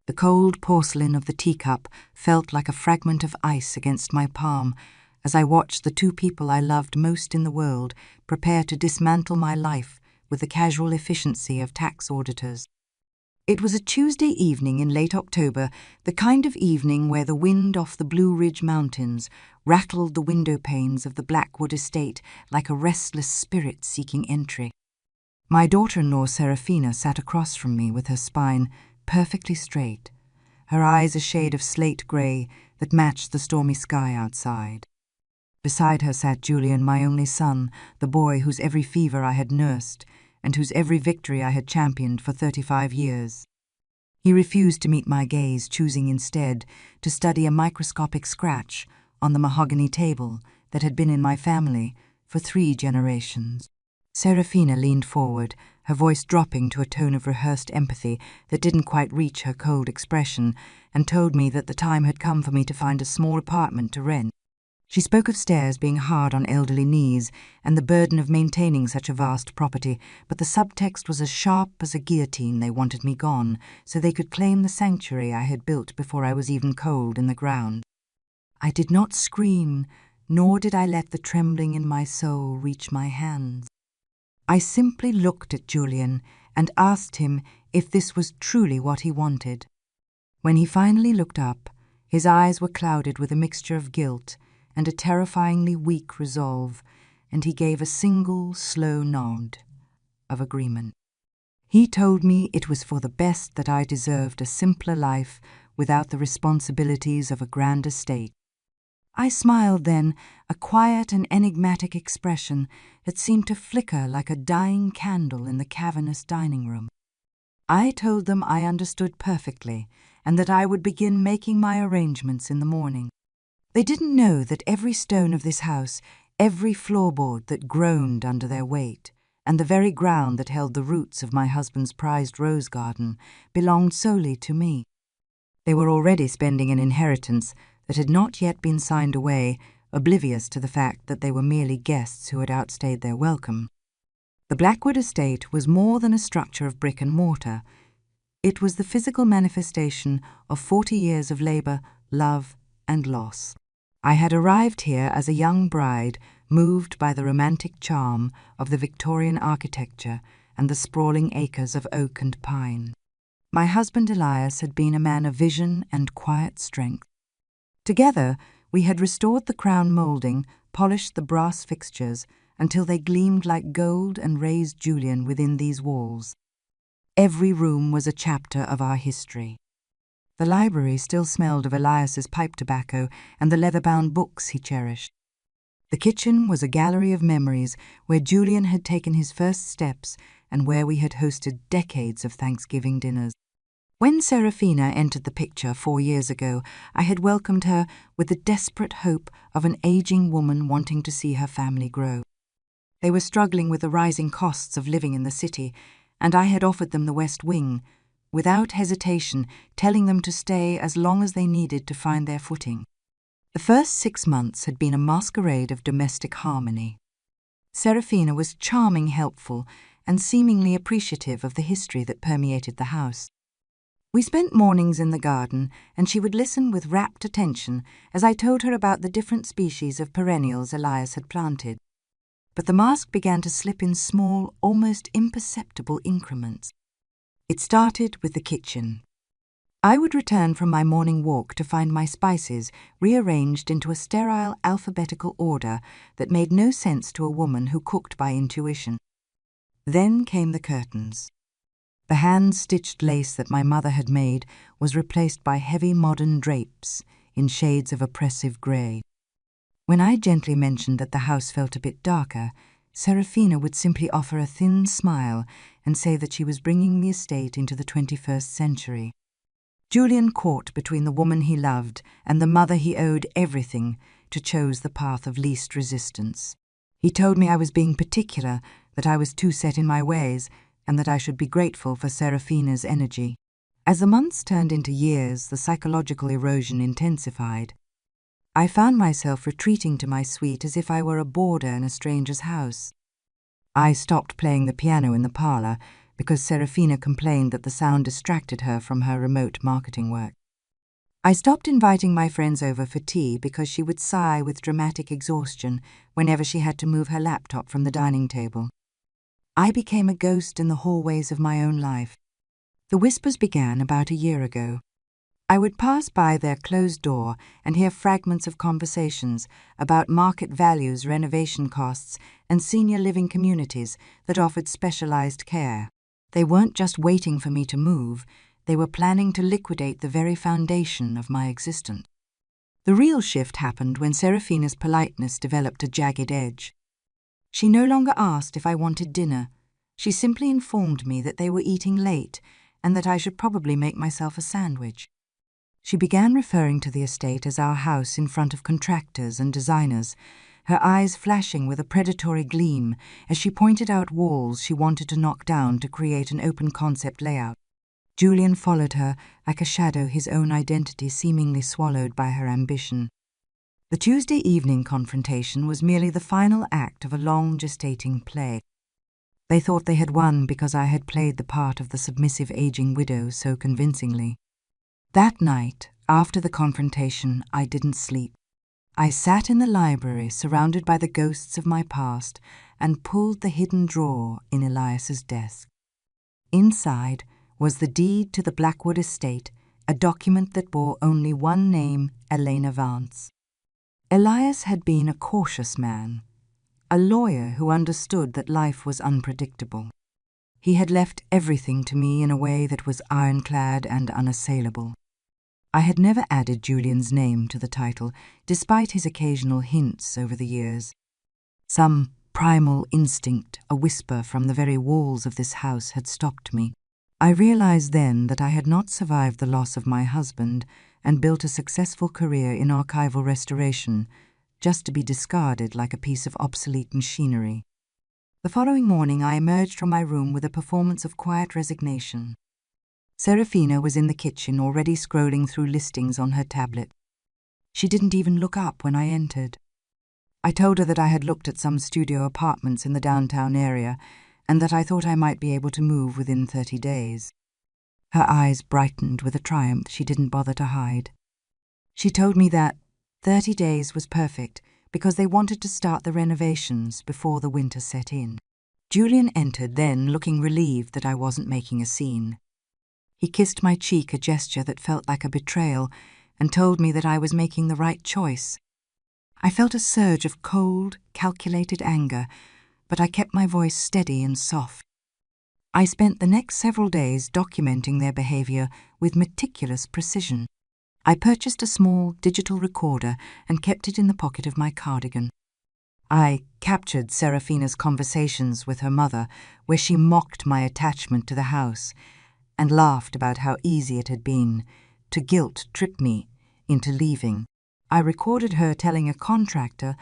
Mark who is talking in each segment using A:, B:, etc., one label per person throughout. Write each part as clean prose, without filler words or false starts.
A: The cold porcelain of the teacup felt like a fragment of ice against my palm as I watched the two people I loved most in the world prepare to dismantle my life with the casual efficiency of tax auditors. It was a Tuesday evening in late October, the kind of evening where the wind off the Blue Ridge Mountains rattled the window panes of the Blackwood estate like a restless spirit seeking entry. My daughter-in-law Serafina sat across from me with her spine perfectly straight, her eyes a shade of slate grey that matched the stormy sky outside. Beside her sat Julian, my only son, the boy whose every fever I had nursed and whose every victory I had championed for 35 years. He refused to meet my gaze, choosing instead to study a microscopic scratch on the mahogany table that had been in my family for 3 generations. Serafina leaned forward, her voice dropping to a tone of rehearsed empathy that didn't quite reach her cold expression, and told me that the time had come for me to find a small apartment to rent. She spoke of stairs being hard on elderly knees and the burden of maintaining such a vast property, but the subtext was as sharp as a guillotine. They wanted me gone, so they could claim the sanctuary I had built before I was even cold in the ground. I did not scream, nor did I let the trembling in my soul reach my hands. I simply looked at Julian and asked him if this was truly what he wanted. When he finally looked up, his eyes were clouded with a mixture of guilt and a terrifyingly weak resolve, and he gave a single, slow nod of agreement. He told me it was for the best that I deserved a simpler life without the responsibilities of a grand estate. I smiled then, a quiet and enigmatic expression that seemed to flicker like a dying candle in the cavernous dining room. I told them I understood perfectly, and that I would begin making my arrangements in the morning. They didn't know that every stone of this house, every floorboard that groaned under their weight, and the very ground that held the roots of my husband's prized rose garden, belonged solely to me. They were already spending an inheritance that had not yet been signed away, oblivious to the fact that they were merely guests who had outstayed their welcome. The Blackwood estate was more than a structure of brick and mortar. It was the physical manifestation of 40 years of labour, love, and loss. I had arrived here as a young bride, moved by the romantic charm of the Victorian architecture and the sprawling acres of oak and pine. My husband Elias had been a man of vision and quiet strength. Together, we had restored the crown moulding, polished the brass fixtures until they gleamed like gold, and raised Julian within these walls. Every room was a chapter of our history. The library still smelled of Elias's pipe tobacco and the leather-bound books he cherished. The kitchen was a gallery of memories where Julian had taken his first steps and where we had hosted decades of Thanksgiving dinners. When Serafina entered the picture 4 years ago, I had welcomed her with the desperate hope of an aging woman wanting to see her family grow. They were struggling with the rising costs of living in the city, and I had offered them the West Wing, without hesitation, telling them to stay as long as they needed to find their footing. The first 6 months had been a masquerade of domestic harmony. Serafina was charming, helpful, and seemingly appreciative of the history that permeated the house. We spent mornings in the garden, and she would listen with rapt attention as I told her about the different species of perennials Elias had planted. But the mask began to slip in small, almost imperceptible increments. It started with the kitchen. I would return from my morning walk to find my spices rearranged into a sterile alphabetical order that made no sense to a woman who cooked by intuition. Then came the curtains. The hand-stitched lace that my mother had made was replaced by heavy modern drapes in shades of oppressive grey. When I gently mentioned that the house felt a bit darker, Serafina would simply offer a thin smile and say that she was bringing the estate into the 21st century. Julian, caught between the woman he loved and the mother he owed everything to, chose the path of least resistance. He told me I was being particular, that I was too set in my ways, and that I should be grateful for Serafina's energy. As the months turned into years, the psychological erosion intensified. I found myself retreating to my suite as if I were a boarder in a stranger's house. I stopped playing the piano in the parlour, because Serafina complained that the sound distracted her from her remote marketing work. I stopped inviting my friends over for tea because she would sigh with dramatic exhaustion whenever she had to move her laptop from the dining table. I became a ghost in the hallways of my own life. The whispers began about a year ago. I would pass by their closed door and hear fragments of conversations about market values, renovation costs, and senior living communities that offered specialized care. They weren't just waiting for me to move, they were planning to liquidate the very foundation of my existence. The real shift happened when Serafina's politeness developed a jagged edge. She no longer asked if I wanted dinner. She simply informed me that they were eating late and that I should probably make myself a sandwich. She began referring to the estate as our house in front of contractors and designers, her eyes flashing with a predatory gleam as she pointed out walls she wanted to knock down to create an open-concept layout. Julian followed her like a shadow, his own identity seemingly swallowed by her ambition. The Tuesday evening confrontation was merely the final act of a long gestating play. They thought they had won because I had played the part of the submissive aging widow so convincingly. That night, after the confrontation, I didn't sleep. I sat in the library, surrounded by the ghosts of my past, and pulled the hidden drawer in Elias's desk. Inside was the deed to the Blackwood estate, a document that bore only one name, Elena Vance. Elias had been a cautious man, a lawyer who understood that life was unpredictable. He had left everything to me in a way that was ironclad and unassailable. I had never added Julian's name to the title, despite his occasional hints over the years. Some primal instinct, a whisper from the very walls of this house, had stopped me. I realized then that I had not survived the loss of my husband and built a successful career in archival restoration, just to be discarded like a piece of obsolete machinery. The following morning I emerged from my room with a performance of quiet resignation. Serafina was in the kitchen, already scrolling through listings on her tablet. She didn't even look up when I entered. I told her that I had looked at some studio apartments in the downtown area and that I thought I might be able to move within 30 days. Her eyes brightened with a triumph she didn't bother to hide. She told me that 30 days was perfect because they wanted to start the renovations before the winter set in. Julian entered then, looking relieved that I wasn't making a scene. He kissed my cheek, a gesture that felt like a betrayal, and told me that I was making the right choice. I felt a surge of cold, calculated anger, but I kept my voice steady and soft. I spent the next several days documenting their behavior with meticulous precision. I purchased a small digital recorder and kept it in the pocket of my cardigan. I captured Serafina's conversations with her mother, where she mocked my attachment to the house and laughed about how easy it had been to guilt-trip me into leaving. I recorded her telling a contractor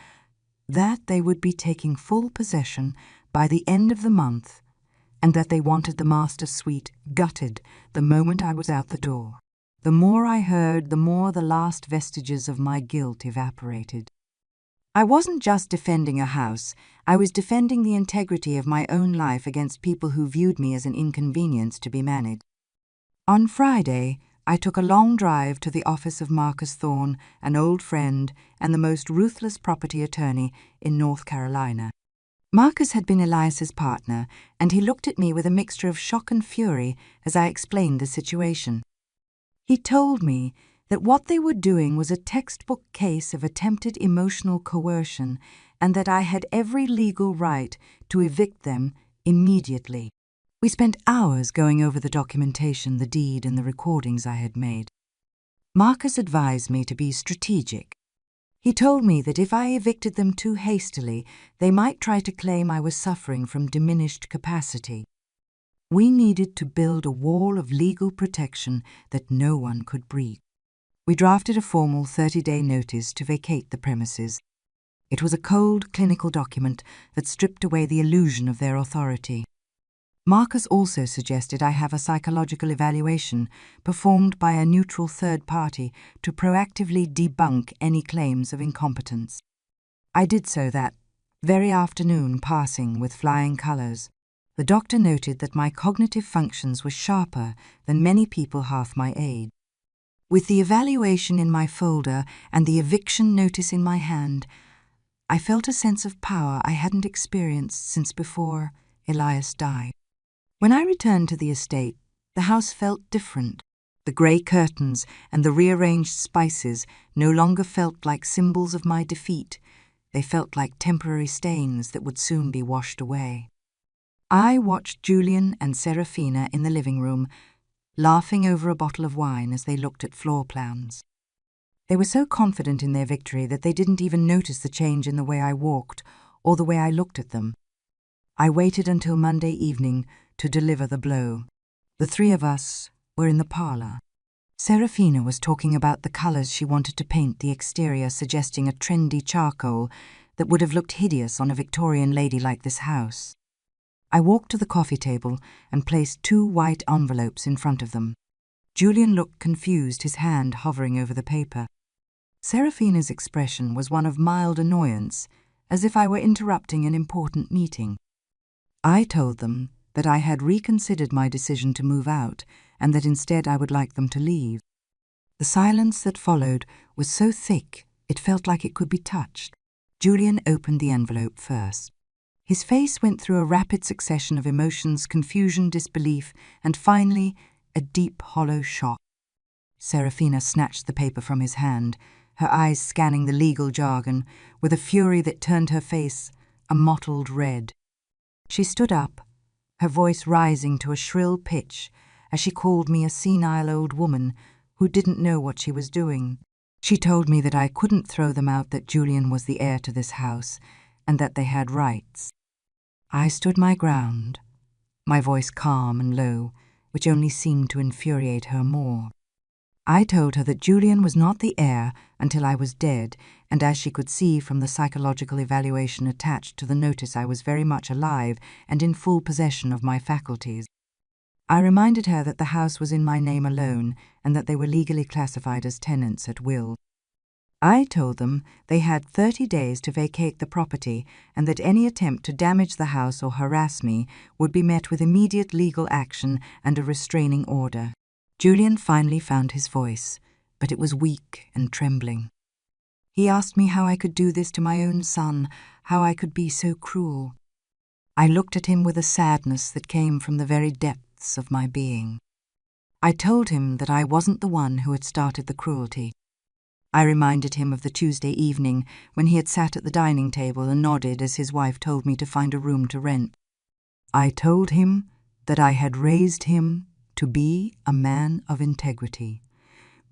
A: that they would be taking full possession by the end of the month and that they wanted the master suite gutted the moment I was out the door. The more I heard, the more the last vestiges of my guilt evaporated. I wasn't just defending a house, I was defending the integrity of my own life against people who viewed me as an inconvenience to be managed. On Friday, I took a long drive to the office of Marcus Thorne, an old friend and the most ruthless property attorney in North Carolina. Marcus had been Elias's partner, and he looked at me with a mixture of shock and fury as I explained the situation. He told me that what they were doing was a textbook case of attempted emotional coercion and that I had every legal right to evict them immediately. We spent hours going over the documentation, the deed, and the recordings I had made. Marcus advised me to be strategic. He told me that if I evicted them too hastily, they might try to claim I was suffering from diminished capacity. We needed to build a wall of legal protection that no one could breach. We drafted a formal 30-day notice to vacate the premises. It was a cold, clinical document that stripped away the illusion of their authority. Marcus also suggested I have a psychological evaluation performed by a neutral third party to proactively debunk any claims of incompetence. I did so that very afternoon, passing with flying colours. The doctor noted that my cognitive functions were sharper than many people half my age. With the evaluation in my folder and the eviction notice in my hand, I felt a sense of power I hadn't experienced since before Elias died. When I returned to the estate, the house felt different. The grey curtains and the rearranged spices no longer felt like symbols of my defeat. They felt like temporary stains that would soon be washed away. I watched Julian and Serafina in the living room, laughing over a bottle of wine as they looked at floor plans. They were so confident in their victory that they didn't even notice the change in the way I walked or the way I looked at them. I waited until Monday evening to deliver the blow. The three of us were in the parlour. Serafina was talking about the colours she wanted to paint the exterior, suggesting a trendy charcoal that would have looked hideous on a Victorian lady like this house. I walked to the coffee table and placed 2 white envelopes in front of them. Julian looked confused, his hand hovering over the paper. Serafina's expression was one of mild annoyance, as if I were interrupting an important meeting. I told them that I had reconsidered my decision to move out and that instead I would like them to leave. The silence that followed was so thick it felt like it could be touched. Julian opened the envelope first. His face went through a rapid succession of emotions, confusion, disbelief, and finally a deep, hollow shock. Serafina snatched the paper from his hand, her eyes scanning the legal jargon with a fury that turned her face a mottled red. She stood up, her voice rising to a shrill pitch as she called me a senile old woman who didn't know what she was doing. She told me that I couldn't throw them out, that Julian was the heir to this house, and that they had rights. I stood my ground, my voice calm and low, which only seemed to infuriate her more. I told her that Julian was not the heir until I was dead, and as she could see from the psychological evaluation attached to the notice, I was very much alive and in full possession of my faculties. I reminded her that the house was in my name alone and that they were legally classified as tenants at will. I told them they had 30 days to vacate the property and that any attempt to damage the house or harass me would be met with immediate legal action and a restraining order. Julian finally found his voice, but it was weak and trembling. He asked me how I could do this to my own son, how I could be so cruel. I looked at him with a sadness that came from the very depths of my being. I told him that I wasn't the one who had started the cruelty. I reminded him of the Tuesday evening when he had sat at the dining table and nodded as his wife told me to find a room to rent. I told him that I had raised him to be a man of integrity,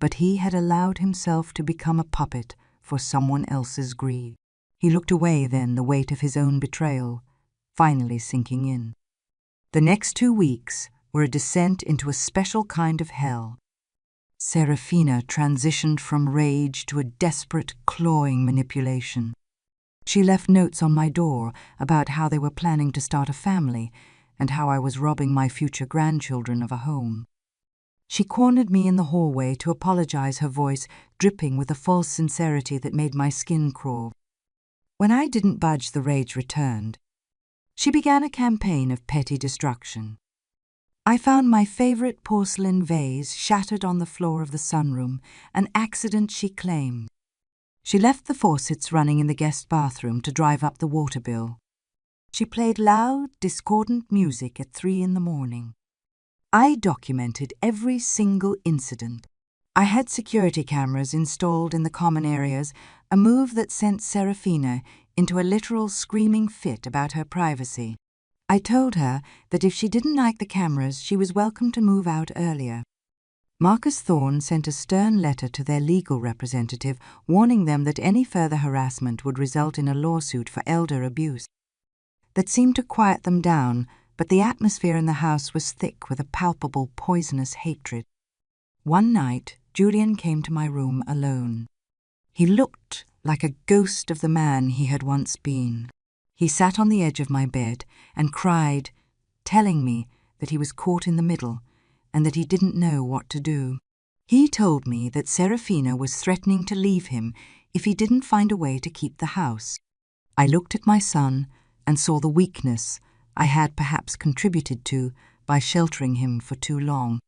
A: but he had allowed himself to become a puppet for someone else's greed. He looked away then, the weight of his own betrayal finally sinking in. The next 2 weeks were a descent into a special kind of hell. Serafina transitioned from rage to a desperate, clawing manipulation. She left notes on my door about how they were planning to start a family and how I was robbing my future grandchildren of a home. She cornered me in the hallway to apologize, her voice dripping with a false sincerity that made my skin crawl. When I didn't budge, the rage returned. She began a campaign of petty destruction. I found my favorite porcelain vase shattered on the floor of the sunroom, an accident she claimed. She left the faucets running in the guest bathroom to drive up the water bill. She played loud, discordant music at 3 a.m. I documented every single incident. I had security cameras installed in the common areas, a move that sent Serafina into a literal screaming fit about her privacy. I told her that if she didn't like the cameras, she was welcome to move out earlier. Marcus Thorne sent a stern letter to their legal representative, warning them that any further harassment would result in a lawsuit for elder abuse. That seemed to quiet them down, but the atmosphere in the house was thick with a palpable, poisonous hatred. One night, Julian came to my room alone. He looked like a ghost of the man he had once been. He sat on the edge of my bed and cried, telling me that he was caught in the middle and that he didn't know what to do. He told me that Serafina was threatening to leave him if he didn't find a way to keep the house. I looked at my son and saw the weakness, I had perhaps contributed to by sheltering him for too long.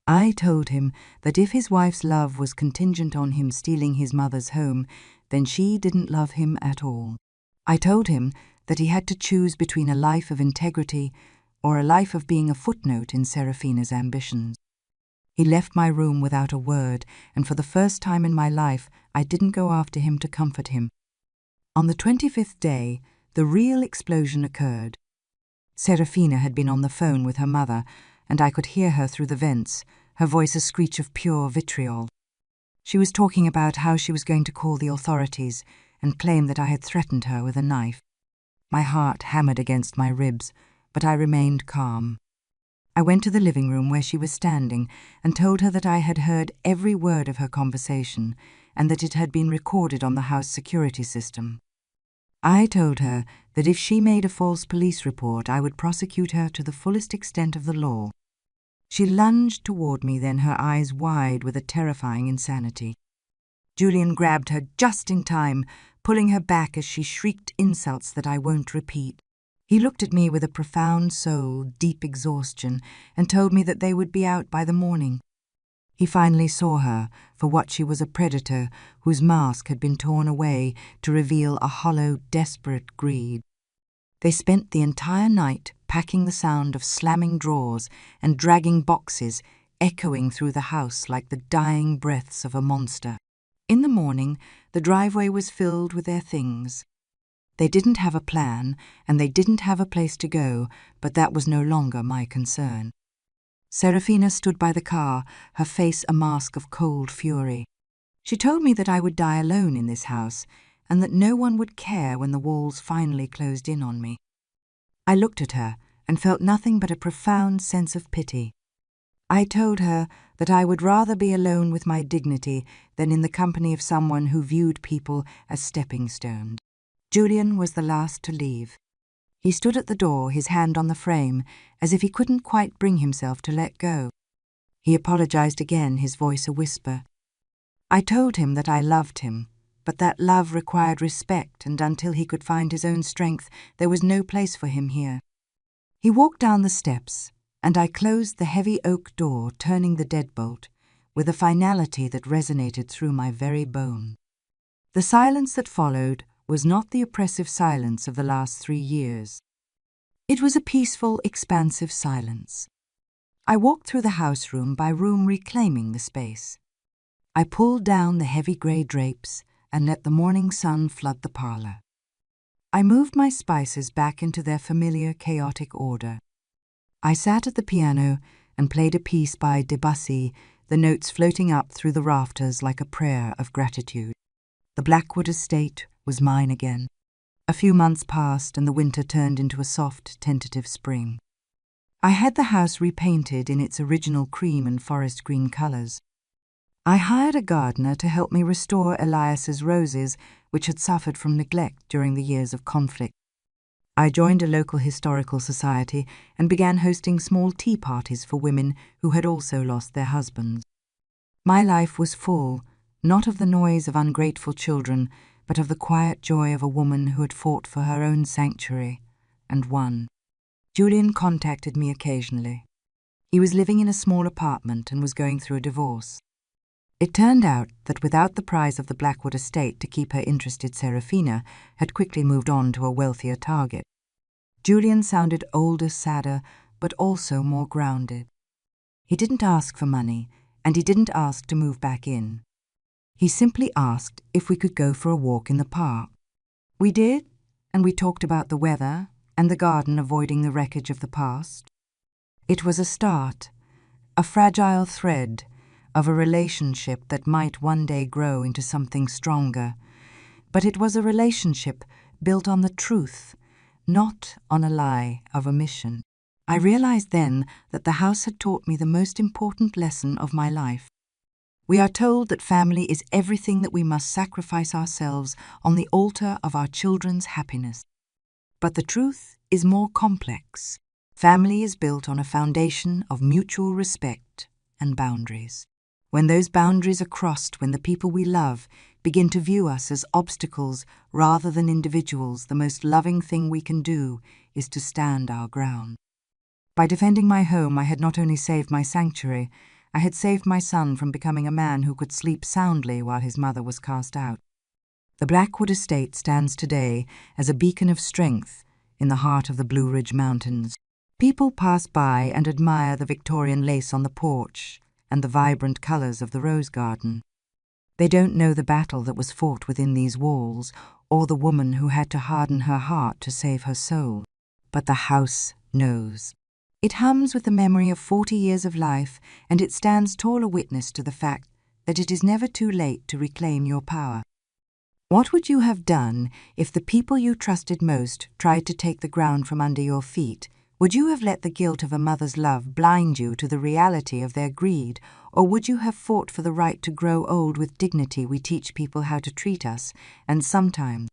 A: I told him that if his wife's love was contingent on him stealing his mother's home, then she didn't love him at all. I told him that he had to choose between a life of integrity or a life of being a footnote in Serafina's ambitions. He left my room without a word, and for the first time in my life, I didn't go after him to comfort him. On the 25th day, the real explosion occurred. Serafina had been on the phone with her mother, and I could hear her through the vents, her voice a screech of pure vitriol. She was talking about how she was going to call the authorities and claim that I had threatened her with a knife. My heart hammered against my ribs, but I remained calm. I went to the living room where she was standing and told her that I had heard every word of her conversation and that it had been recorded on the house security system. I told her that if she made a false police report, I would prosecute her to the fullest extent of the law. She lunged toward me then, her eyes wide with a terrifying insanity. Julian grabbed her just in time, pulling her back as she shrieked insults that I won't repeat. He looked at me with a profound soul, deep exhaustion, and told me that they would be out by the morning. He finally saw her for what she was, a predator whose mask had been torn away to reveal a hollow, desperate greed. They spent the entire night packing the sound of slamming drawers and dragging boxes, echoing through the house like the dying breaths of a monster. In the morning, the driveway was filled with their things. They didn't have a plan, and they didn't have a place to go, but that was no longer my concern. Serafina stood by the car, her face a mask of cold fury. She told me that I would die alone in this house, and that no one would care when the walls finally closed in on me. I looked at her and felt nothing but a profound sense of pity. I told her that I would rather be alone with my dignity than in the company of someone who viewed people as stepping stones. Julian was the last to leave. He stood at the door, his hand on the frame, as if he couldn't quite bring himself to let go. He apologized again, his voice a whisper. I told him that I loved him, but that love required respect, and until he could find his own strength, there was no place for him here. He walked down the steps, and I closed the heavy oak door, turning the deadbolt, with a finality that resonated through my very bone. The silence that followed was not the oppressive silence of the last 3 years. It was a peaceful, expansive silence. I walked through the house room by room, reclaiming the space. I pulled down the heavy grey drapes and let the morning sun flood the parlour. I moved my spices back into their familiar, chaotic order. I sat at the piano and played a piece by Debussy, the notes floating up through the rafters like a prayer of gratitude. The Blackwood estate was mine again. A few months passed and the winter turned into a soft, tentative spring. I had the house repainted in its original cream and forest green colours. I hired a gardener to help me restore Elias's roses, which had suffered from neglect during the years of conflict. I joined a local historical society and began hosting small tea parties for women who had also lost their husbands. My life was full, not of the noise of ungrateful children, but of the quiet joy of a woman who had fought for her own sanctuary, and won. Julian contacted me occasionally. He was living in a small apartment and was going through a divorce. It turned out that without the prize of the Blackwood estate to keep her interested, Serafina had quickly moved on to a wealthier target. Julian sounded older, sadder, but also more grounded. He didn't ask for money, and he didn't ask to move back in. He simply asked if we could go for a walk in the park. We did, and we talked about the weather and the garden avoiding the wreckage of the past. It was a start, a fragile thread of a relationship that might one day grow into something stronger. But it was a relationship built on the truth, not on a lie of omission. I realized then that the house had taught me the most important lesson of my life. We are told that family is everything, that we must sacrifice ourselves on the altar of our children's happiness. But the truth is more complex. Family is built on a foundation of mutual respect and boundaries. When those boundaries are crossed, when the people we love begin to view us as obstacles rather than individuals, the most loving thing we can do is to stand our ground. By defending my home, I had not only saved my sanctuary, I had saved my son from becoming a man who could sleep soundly while his mother was cast out. The Blackwood estate stands today as a beacon of strength in the heart of the Blue Ridge Mountains. People pass by and admire the Victorian lace on the porch and the vibrant colours of the rose garden. They don't know the battle that was fought within these walls, or the woman who had to harden her heart to save her soul. But the house knows. It hums with the memory of 40 years of life, and it stands tall a witness to the fact that it is never too late to reclaim your power. What would you have done if the people you trusted most tried to take the ground from under your feet? Would you have let the guilt of a mother's love blind you to the reality of their greed, or would you have fought for the right to grow old with dignity we teach people how to treat us, and sometimes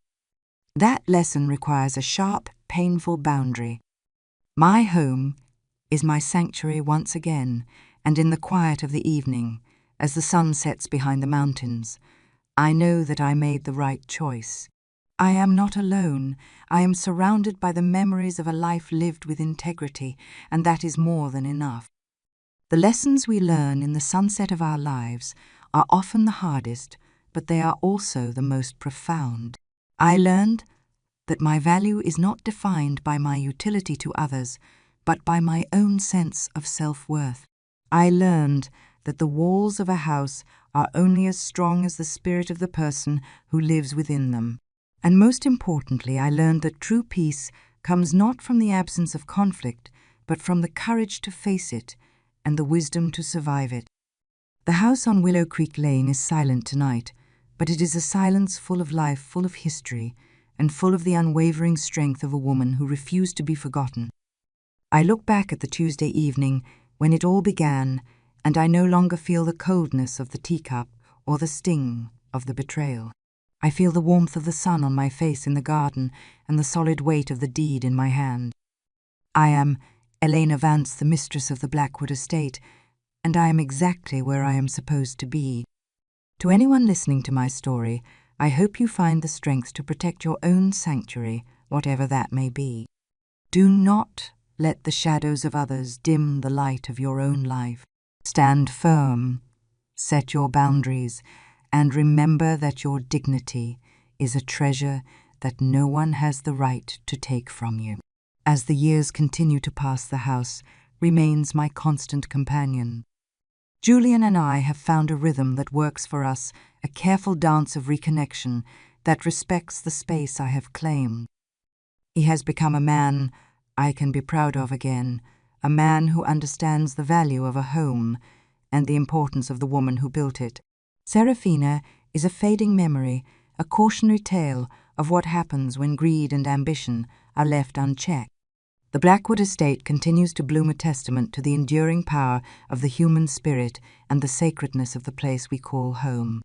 A: that lesson requires a sharp, painful boundary. My home is my sanctuary once again, and in the quiet of the evening, as the sun sets behind the mountains, I know that I made the right choice. I am not alone. I am surrounded by the memories of a life lived with integrity, and that is more than enough. The lessons we learn in the sunset of our lives are often the hardest, but they are also the most profound. I learned that my value is not defined by my utility to others, but by my own sense of self-worth. I learned that the walls of a house are only as strong as the spirit of the person who lives within them. And most importantly, I learned that true peace comes not from the absence of conflict, but from the courage to face it and the wisdom to survive it. The house on Willow Creek Lane is silent tonight, but it is a silence full of life, full of history, and full of the unwavering strength of a woman who refused to be forgotten. I look back at the Tuesday evening when it all began, and I no longer feel the coldness of the teacup or the sting of the betrayal. I feel the warmth of the sun on my face in the garden and the solid weight of the deed in my hand. I am Elena Vance, the mistress of the Blackwood estate, and I am exactly where I am supposed to be. To anyone listening to my story, I hope you find the strength to protect your own sanctuary, whatever that may be. Do not let the shadows of others dim the light of your own life. Stand firm, set your boundaries, and remember that your dignity is a treasure that no one has the right to take from you. As the years continue to pass, the house remains my constant companion. Julian and I have found a rhythm that works for us, a careful dance of reconnection that respects the space I have claimed. He has become a man I can be proud of again, a man who understands the value of a home and the importance of the woman who built it. Serafina is a fading memory, a cautionary tale of what happens when greed and ambition are left unchecked. The Blackwood estate continues to bloom a testament to the enduring power of the human spirit and the sacredness of the place we call home.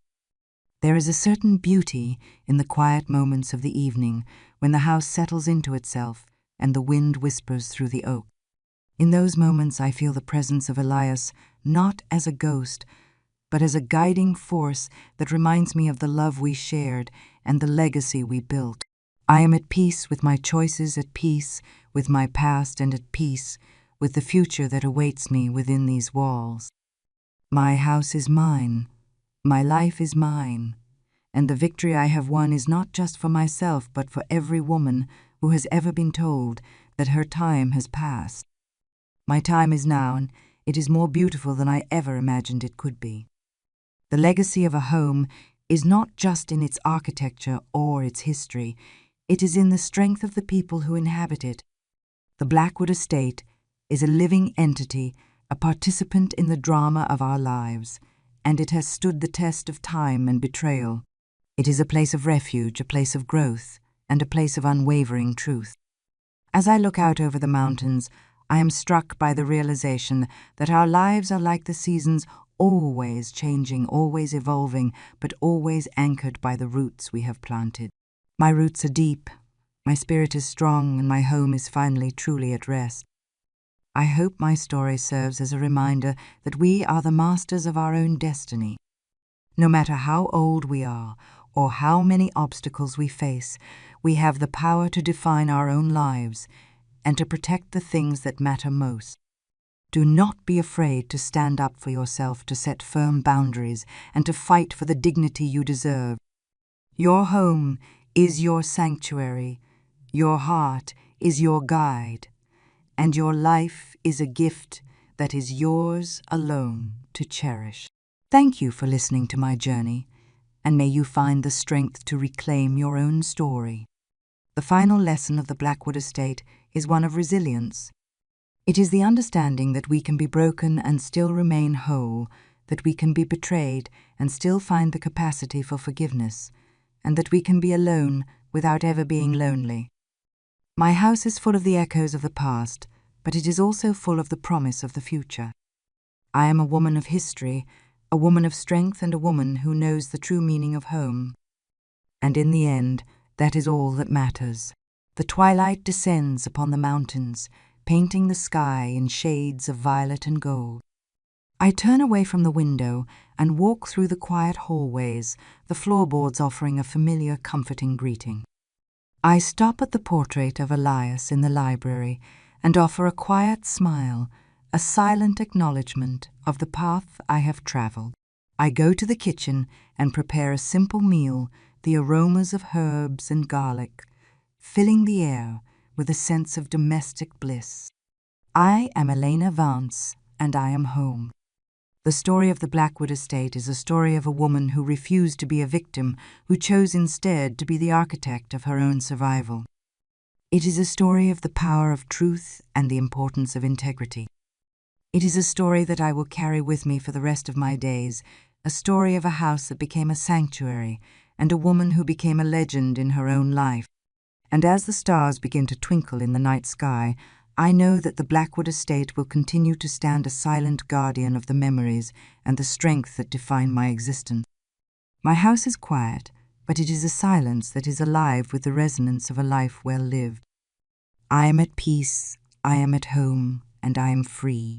A: There is a certain beauty in the quiet moments of the evening when the house settles into itself and the wind whispers through the oak. In those moments I feel the presence of Elias not as a ghost, but as a guiding force that reminds me of the love we shared and the legacy we built. I am at peace with my choices, at peace with my past, and at peace with the future that awaits me within these walls. My house is mine, my life is mine, and the victory I have won is not just for myself, but for every woman who has ever been told that her time has passed. My time is now, and it is more beautiful than I ever imagined it could be. The legacy of a home is not just in its architecture or its history, it is in the strength of the people who inhabit it. The Blackwood estate is a living entity, a participant in the drama of our lives, and it has stood the test of time and betrayal. It is a place of refuge, a place of growth, and a place of unwavering truth. As I look out over the mountains, I am struck by the realization that our lives are like the seasons, always changing, always evolving, but always anchored by the roots we have planted. My roots are deep, my spirit is strong, and my home is finally truly at rest. I hope my story serves as a reminder that we are the masters of our own destiny. No matter how old we are or how many obstacles we face, we have the power to define our own lives and to protect the things that matter most. Do not be afraid to stand up for yourself, to set firm boundaries, and to fight for the dignity you deserve. Your home is your sanctuary, your heart is your guide, and your life is a gift that is yours alone to cherish. Thank you for listening to my journey, and may you find the strength to reclaim your own story. The final lesson of the Blackwood Estate is one of resilience. It is the understanding that we can be broken and still remain whole, that we can be betrayed and still find the capacity for forgiveness, and that we can be alone without ever being lonely. My house is full of the echoes of the past, but it is also full of the promise of the future. I am a woman of history, a woman of strength, and a woman who knows the true meaning of home. And in the end, that is all that matters. The twilight descends upon the mountains, painting the sky in shades of violet and gold. I turn away from the window and walk through the quiet hallways, the floorboards offering a familiar, comforting greeting. I stop at the portrait of Elias in the library and offer a quiet smile, a silent acknowledgement of the path I have traveled. I go to the kitchen and prepare a simple meal, the aromas of herbs and garlic, filling the air with a sense of domestic bliss. I am Elena Vance, and I am home. The story of the Blackwood Estate is a story of a woman who refused to be a victim, who chose instead to be the architect of her own survival. It is a story of the power of truth and the importance of integrity. It is a story that I will carry with me for the rest of my days, a story of a house that became a sanctuary and a woman who became a legend in her own life. And as the stars begin to twinkle in the night sky, I know that the Blackwood Estate will continue to stand a silent guardian of the memories and the strength that define my existence. My house is quiet, but it is a silence that is alive with the resonance of a life well lived. I am at peace, I am at home, and I am free.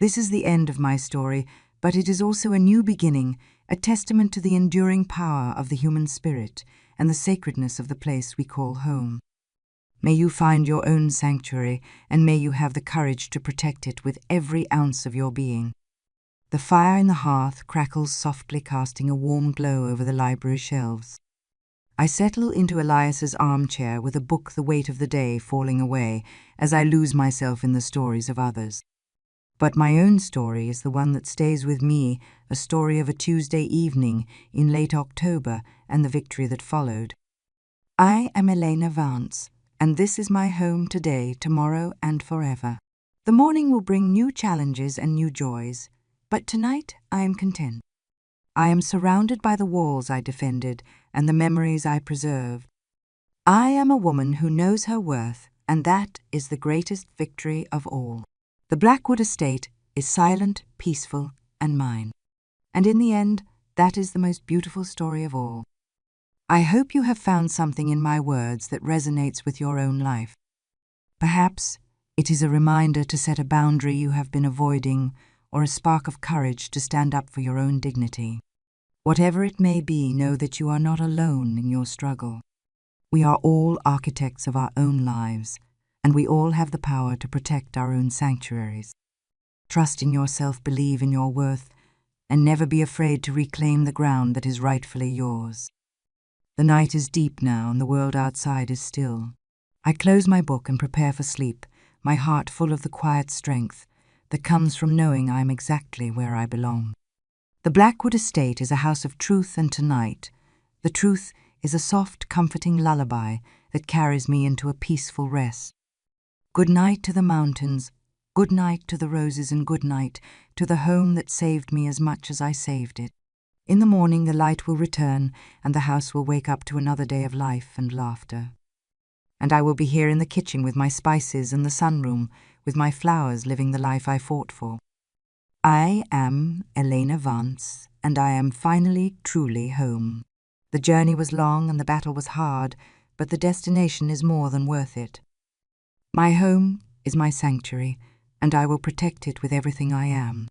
A: This is the end of my story, but it is also a new beginning, a testament to the enduring power of the human spirit and the sacredness of the place we call home. May you find your own sanctuary, and may you have the courage to protect it with every ounce of your being. The fire in the hearth crackles softly, casting a warm glow over the library shelves. I settle into Elias's armchair with a book, the weight of the day falling away as I lose myself in the stories of others. But my own story is the one that stays with me, a story of a Tuesday evening in late October and the victory that followed. I am Elena Vance, and this is my home today, tomorrow, and forever. The morning will bring new challenges and new joys, but tonight I am content. I am surrounded by the walls I defended and the memories I preserved. I am a woman who knows her worth, and that is the greatest victory of all. The Blackwood Estate is silent, peaceful, and mine. And in the end, that is the most beautiful story of all. I hope you have found something in my words that resonates with your own life. Perhaps it is a reminder to set a boundary you have been avoiding, or a spark of courage to stand up for your own dignity. Whatever it may be, know that you are not alone in your struggle. We are all architects of our own lives, and we all have the power to protect our own sanctuaries. Trust in yourself, believe in your worth, and never be afraid to reclaim the ground that is rightfully yours. The night is deep now, and the world outside is still. I close my book and prepare for sleep, my heart full of the quiet strength that comes from knowing I am exactly where I belong. The Blackwood Estate is a house of truth, and tonight, the truth is a soft, comforting lullaby that carries me into a peaceful rest. Good night to the mountains, good night to the roses, and good night to the home that saved me as much as I saved it. In the morning the light will return, and the house will wake up to another day of life and laughter. And I will be here in the kitchen with my spices and the sunroom, with my flowers, living the life I fought for. I am Elena Vance, and I am finally, truly home. The journey was long and the battle was hard, but the destination is more than worth it. My home is my sanctuary, and I will protect it with everything I am.